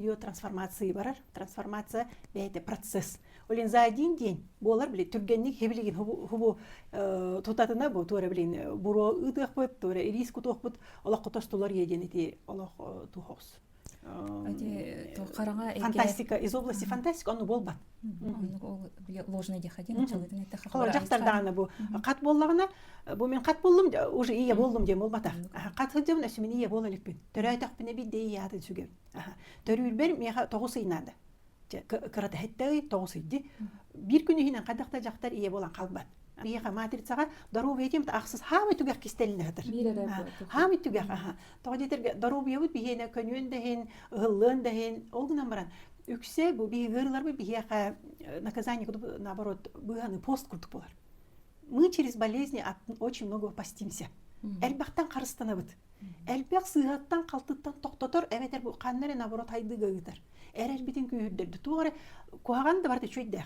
Ее трансформация барар. Трансформация это процесс. Олен за один день болар биле түргенник хебилеген хубу тутатына бу тура билен буро ыдах бут тура риск утох бут алак котостолар еден ити алак тухос. Фантастика из области фантастика он болбат. Ложный деходин чалыдын это хабар. Жактардагы бу кат боллагына бу мен кат болдум уже ие болдум дем болбата. Кат хыдым насмени ие болалыкпын. Төрөйтак бине бит дей яды сүгөм. Төрүлбер меха тогусыйнады. Кырата хеттэй тогусыйды. Бир күнү хинен кадакта жактар ие болан калбат. Меха матрицага дару ветим аксыз хамы түгәк кистелине хатыр. Хамы түгәк. Тогдетер дару бебут бихене көнүн дехен, ыллын дехен, олгунан баран. Үксе бу бигырлар бу бихеха наказание наоборот быганы пост курдук болар. Мы через болезни очень много постимся. Элбактан карыстанабыт. Элбек сыгаттан калтыттан токтотор, эветер бу каннары наоборот айды гыгытар. Эрер битин күйүрдөрдү. Тугары куаган да барды чөйдө.